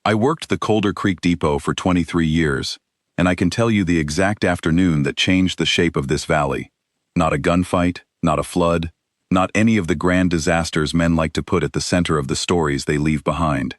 I worked the Colder Creek Depot for 23 years, and I can tell you the exact afternoon that changed the shape of this valley. Not a gunfight, not a flood, not any of the grand disasters men like to put at the center of the stories they leave behind.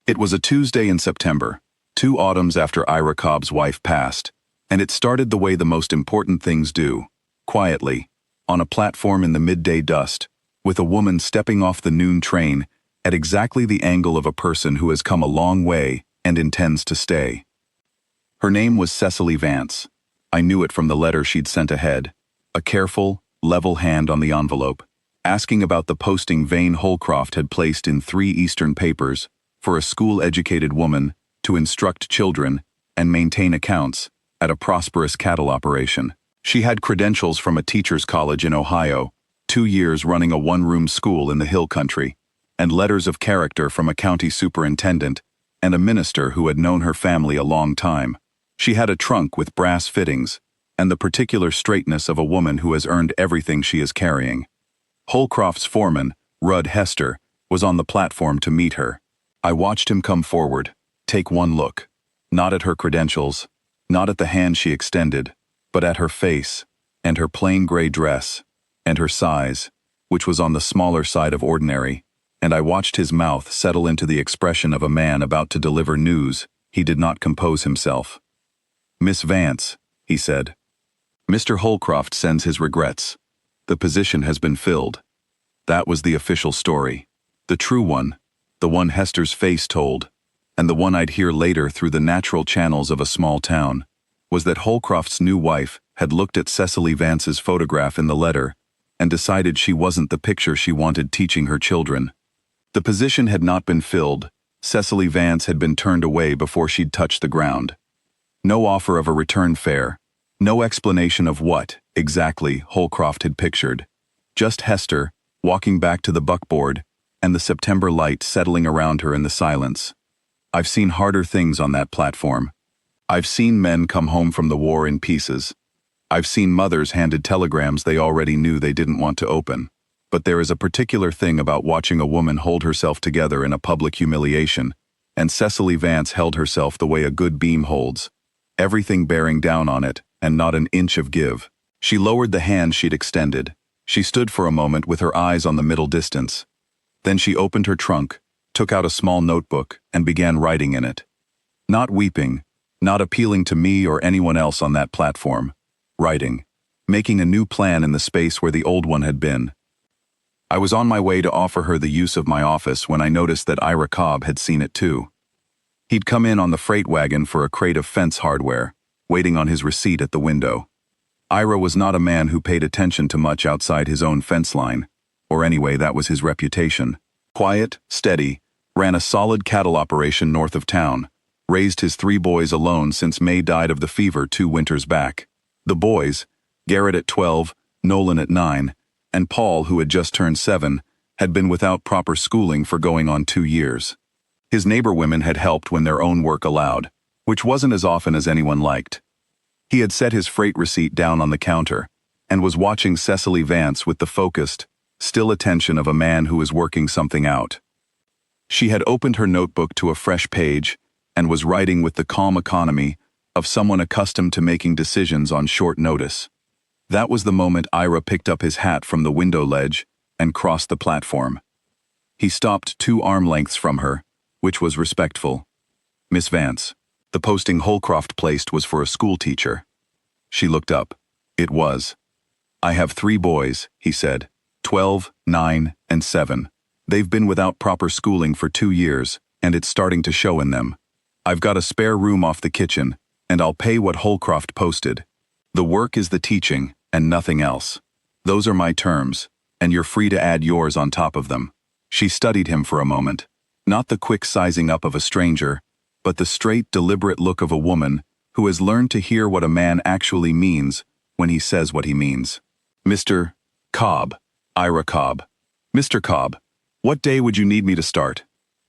It was a Tuesday in September, 2 autumns after Ira Cobb's wife passed, and it started the way the most important things do, quietly, on a platform in the midday dust, with a woman stepping off the noon train at exactly the angle of a person who has come a long way and intends to stay. Her name was Cecily Vance. I knew it from the letter she'd sent ahead, a careful, level hand on the envelope, asking about the posting Vane Holcroft had placed in 3 Eastern papers for a school-educated woman to instruct children and maintain accounts at a prosperous cattle operation. She had credentials from a teacher's college in Ohio, 2 years running a one-room school in the hill country, and letters of character from a county superintendent and a minister who had known her family a long time. She had a trunk with brass fittings and the particular straightness of a woman who has earned everything she is carrying. Holcroft's foreman, Rudd Hester, was on the platform to meet her. I watched him come forward, take one look, not at her credentials, not at the hand she extended, but at her face, and her plain gray dress, and her size, which was on the smaller side of ordinary, and I watched his mouth settle into the expression of a man about to deliver news. He did not compose himself. "Miss Vance," he said. "Mr. Holcroft sends his regrets. The position has been filled." That was the official story. The true one, the one Hester's face told, and the one I'd hear later through the natural channels of a small town, was that Holcroft's new wife had looked at Cecily Vance's photograph in the letter and decided she wasn't the picture she wanted teaching her children. The position had not been filled. Cecily Vance had been turned away before she'd touched the ground. No offer of a return fare, no explanation of what, exactly, Holcroft had pictured. Just Hester, walking back to the buckboard, and the September light settling around her in the silence. I've seen harder things on that platform. I've seen men come home from the war in pieces. I've seen mothers handed telegrams they already knew they didn't want to open. But there is a particular thing about watching a woman hold herself together in a public humiliation, and Cecily Vance held herself the way a good beam holds, everything bearing down on it, and not an inch of give. She lowered the hand she'd extended. She stood for a moment with her eyes on the middle distance. Then she opened her trunk, took out a small notebook, and began writing in it. Not weeping, not appealing to me or anyone else on that platform. Writing, making a new plan in the space where the old one had been. I was on my way to offer her the use of my office when I noticed that Ira Cobb had seen it too. He'd come in on the freight wagon for a crate of fence hardware, waiting on his receipt at the window. Ira was not a man who paid attention to much outside his own fence line, or anyway, that was his reputation. Quiet, steady, ran a solid cattle operation north of town, raised his 3 boys alone since May died of the fever 2 winters back. The boys, Garrett at 12, Nolan at 9, and Paul, who had just turned 7, had been without proper schooling for going on 2 years. His neighbor women had helped when their own work allowed, which wasn't as often as anyone liked. He had set his freight receipt down on the counter, and was watching Cecily Vance with the focused, still attention of a man who is working something out. She had opened her notebook to a fresh page, and was writing with the calm economy of someone accustomed to making decisions on short notice. That was the moment Ira picked up his hat from the window ledge and crossed the platform. He stopped 2 arm lengths from her, which was respectful. "Miss Vance, the posting Holcroft placed was for a schoolteacher." She looked up. It was. "I have 3 boys," he said, 12, 9, and 7. "They've been without proper schooling for 2 years, and it's starting to show in them. I've got a spare room off the kitchen, and I'll pay what Holcroft posted. The work is the teaching, and nothing else. Those are my terms, and you're free to add yours on top of them." She studied him for a moment, not the quick sizing up of a stranger, but the straight, deliberate look of a woman who has learned to hear what a man actually means when he says what he means. "Mr. Cobb, Ira Cobb. Mr. Cobb, what day would you need me to start?"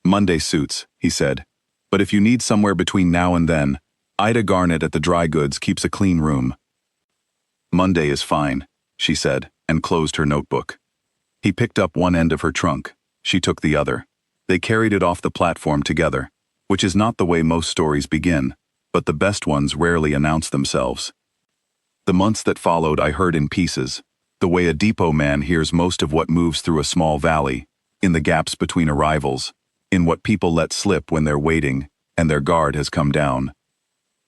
"Monday suits," he said, "but if you need somewhere between now and then, Ida Garnett at the dry goods keeps a clean room." "Monday is fine," she said, and closed her notebook. He picked up one end of her trunk. She took the other. They carried it off the platform together, which is not the way most stories begin, but the best ones rarely announce themselves. The months that followed I heard in pieces, the way a depot man hears most of what moves through a small valley, in the gaps between arrivals, in what people let slip when they're waiting, and their guard has come down.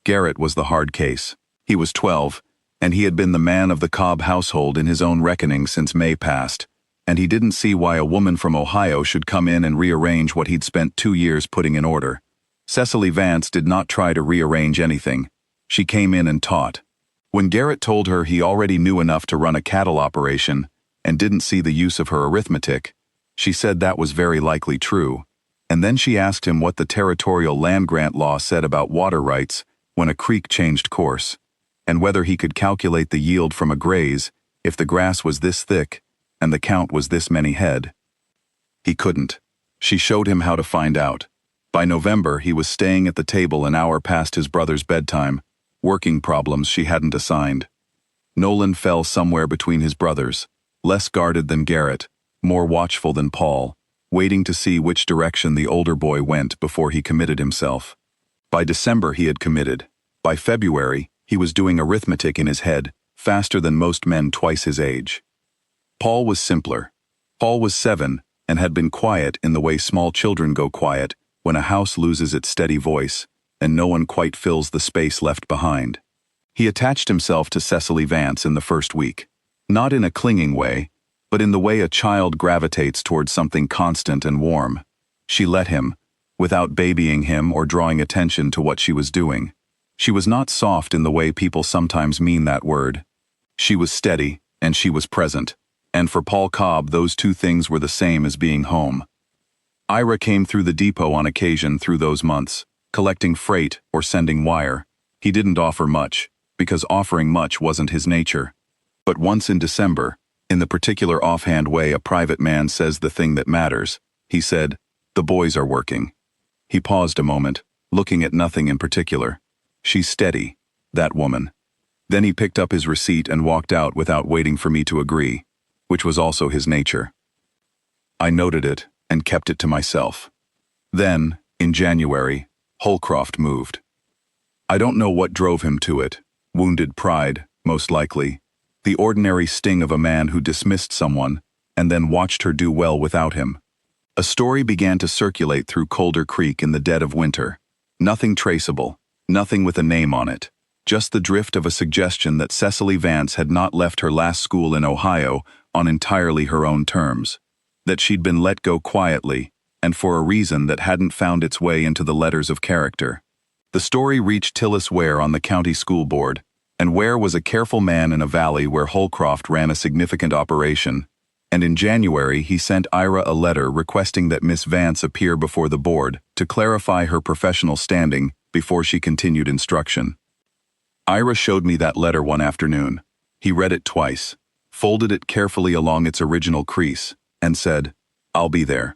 Garrett was the hard case. He was 12, and he had been the man of the Cobb household in his own reckoning since May passed, and he didn't see why a woman from Ohio should come in and rearrange what he'd spent 2 years putting in order. Cecily Vance did not try to rearrange anything. She came in and taught. When Garrett told her he already knew enough to run a cattle operation and didn't see the use of her arithmetic, she said that was very likely true, and then she asked him what the territorial land grant law said about water rights when a creek changed course, and whether he could calculate the yield from a graze if the grass was this thick and the count was this many head. He couldn't. She showed him how to find out. By November, he was staying at the table an hour past his brother's bedtime, working problems she hadn't assigned. Nolan fell somewhere between his brothers, less guarded than Garrett, more watchful than Paul, waiting to see which direction the older boy went before he committed himself. By December he had committed. By February, he was doing arithmetic in his head, faster than most men twice his age. Paul was simpler. Paul was 7, and had been quiet in the way small children go quiet when a house loses its steady voice, and no one quite fills the space left behind. He attached himself to Cecily Vance in the first week, not in a clinging way, but in the way a child gravitates towards something constant and warm. She let him, without babying him or drawing attention to what she was doing. She was not soft in the way people sometimes mean that word. She was steady, and she was present, and for Paul Cobb those two things were the same as being home. Ira came through the depot on occasion through those months, collecting freight or sending wire. He didn't offer much, because offering much wasn't his nature. But once in December, in the particular offhand way a private man says the thing that matters, he said, "The boys are working." He paused a moment, looking at nothing in particular. "She's steady, that woman." Then he picked up his receipt and walked out without waiting for me to agree, which was also his nature. I noted it and kept it to myself. Then, in January, Holcroft moved. I don't know what drove him to it. Wounded pride, most likely. The ordinary sting of a man who dismissed someone and then watched her do well without him. A story began to circulate through Colder Creek in the dead of winter. Nothing traceable, nothing with a name on it. Just the drift of a suggestion that Cecily Vance had not left her last school in Ohio on entirely her own terms. That she'd been let go quietly, and for a reason that hadn't found its way into the letters of character. The story reached Tillis Ware on the county school board, and Ware was a careful man in a valley where Holcroft ran a significant operation, and in January he sent Ira a letter requesting that Miss Vance appear before the board to clarify her professional standing before she continued instruction. Ira showed me that letter one afternoon. He read it twice, folded it carefully along its original crease, and said, "I'll be there."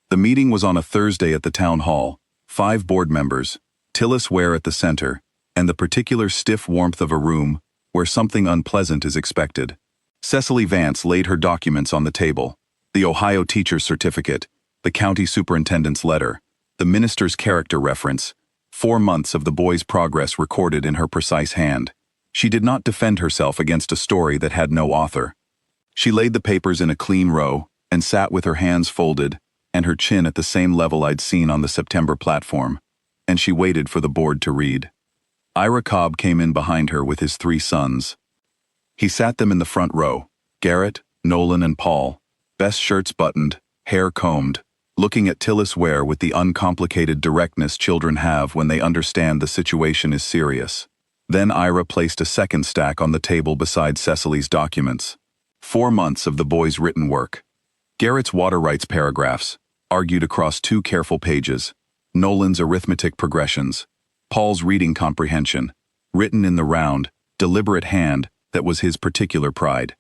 The meeting was on a Thursday at the town hall, 5 board members, Tillis Ware at the center, and the particular stiff warmth of a room where something unpleasant is expected. Cecily Vance laid her documents on the table, the Ohio teacher's certificate, the county superintendent's letter, the minister's character reference, 4 months of the boy's progress recorded in her precise hand. She did not defend herself against a story that had no author. She laid the papers in a clean row and sat with her hands folded and her chin at the same level I'd seen on the September platform, and she waited for the board to read. Ira Cobb came in behind her with his 3 sons. He sat them in the front row, Garrett, Nolan, and Paul, best shirts buttoned, hair combed, looking at Tillis Ware with the uncomplicated directness children have when they understand the situation is serious. Then Ira placed a second stack on the table beside Cecily's documents. 4 months of the boy's written work. Garrett's water rights paragraphs, argued across 2 careful pages, Nolan's arithmetic progressions, Paul's reading comprehension, written in the round, deliberate hand that was his particular pride.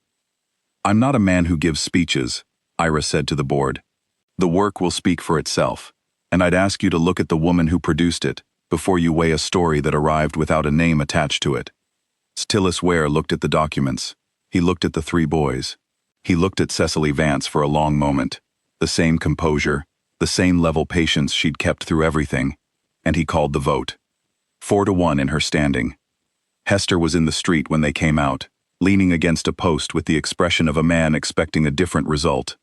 "I'm not a man who gives speeches," Ira said to the board. "The work will speak for itself, and I'd ask you to look at the woman who produced it before you weigh a story that arrived without a name attached to it." Tillis Ware looked at the documents. He looked at the 3 boys. He looked at Cecily Vance for a long moment. The same composure, the same level patience she'd kept through everything, and he called the vote. 4-1 in her standing. Hester was in the street when they came out, leaning against a post with the expression of a man expecting a different result.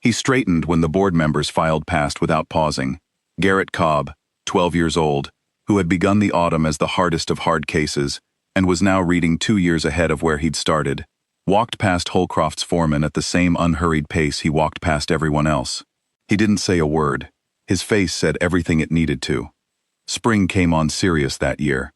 He straightened when the board members filed past without pausing. Garrett Cobb, 12 years old, who had begun the autumn as the hardest of hard cases, and was now reading 2 years ahead of where he'd started, walked past Holcroft's foreman at the same unhurried pace he walked past everyone else. He didn't say a word. His face said everything it needed to. Spring came on serious that year.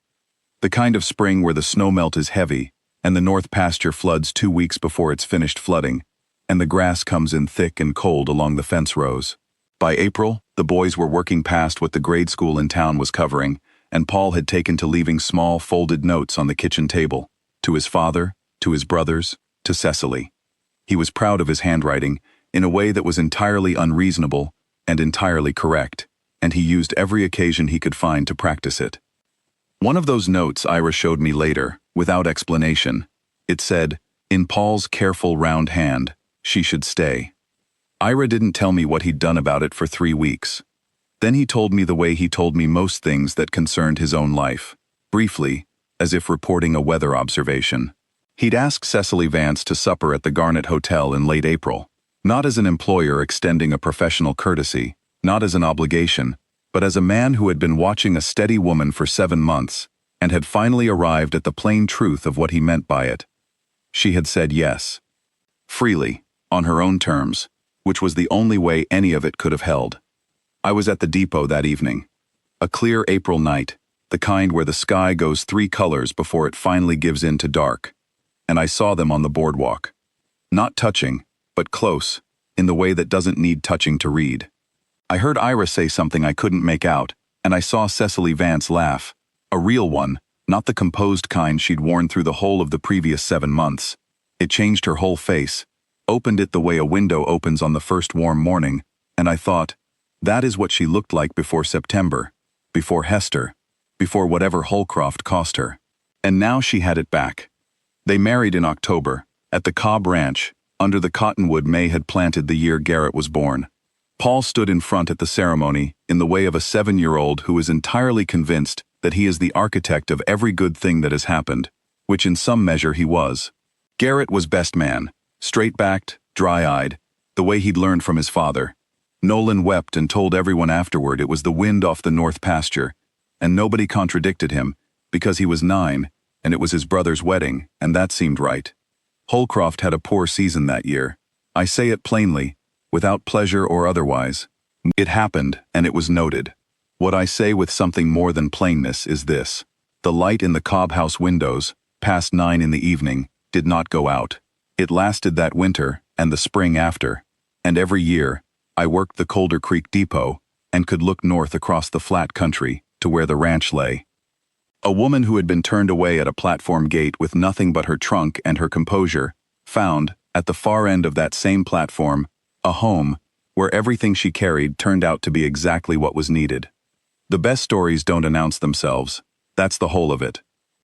The kind of spring where the snowmelt is heavy, and the north pasture floods 2 weeks before it's finished flooding, and the grass comes in thick and cold along the fence rows. By April, the boys were working past what the grade school in town was covering, and Paul had taken to leaving small folded notes on the kitchen table, to his father, to his brothers, to Cecily. He was proud of his handwriting, in a way that was entirely unreasonable and entirely correct, and he used every occasion he could find to practice it. One of those notes Ira showed me later, without explanation. It said, in Paul's careful round hand, she should stay. Ira didn't tell me what he'd done about it for 3 weeks. Then he told me the way he told me most things that concerned his own life, briefly, as if reporting a weather observation. He'd asked Cecily Vance to supper at the Garnet Hotel in late April, not as an employer extending a professional courtesy, not as an obligation, but as a man who had been watching a steady woman for 7 months, and had finally arrived at the plain truth of what he meant by it. She had said yes. Freely, on her own terms, which was the only way any of it could have held. I was at the depot that evening. A clear April night, the kind where the sky goes 3 colors before it finally gives in to dark, and I saw them on the boardwalk. Not touching, but close, in the way that doesn't need touching to read. I heard Ira say something I couldn't make out, and I saw Cecily Vance laugh, a real one, not the composed kind she'd worn through the whole of the previous 7 months. It changed her whole face, opened it the way a window opens on the first warm morning, and I thought, that is what she looked like before September, before Hester, before whatever Holcroft cost her. And now she had it back. They married in October, at the Cobb Ranch, under the cottonwood May had planted the year Garrett was born. Paul stood in front at the ceremony, in the way of a 7-year-old who is entirely convinced that he is the architect of every good thing that has happened, which in some measure he was. Garrett was best man, straight-backed, dry-eyed, the way he'd learned from his father. Nolan wept and told everyone afterward it was the wind off the north pasture, and nobody contradicted him, because he was 9, and it was his brother's wedding, and that seemed right. Holcroft had a poor season that year. I say it plainly, without pleasure or otherwise. It happened, and it was noted. What I say with something more than plainness is this. The light in the Cobb house windows, past 9 in the evening, did not go out. It lasted that winter, and the spring after, and every year, I worked the Colder Creek Depot, and could look north across the flat country, to where the ranch lay. A woman who had been turned away at a platform gate with nothing but her trunk and her composure, found, at the far end of that same platform, a home, where everything she carried turned out to be exactly what was needed. The best stories don't announce themselves. That's the whole of it.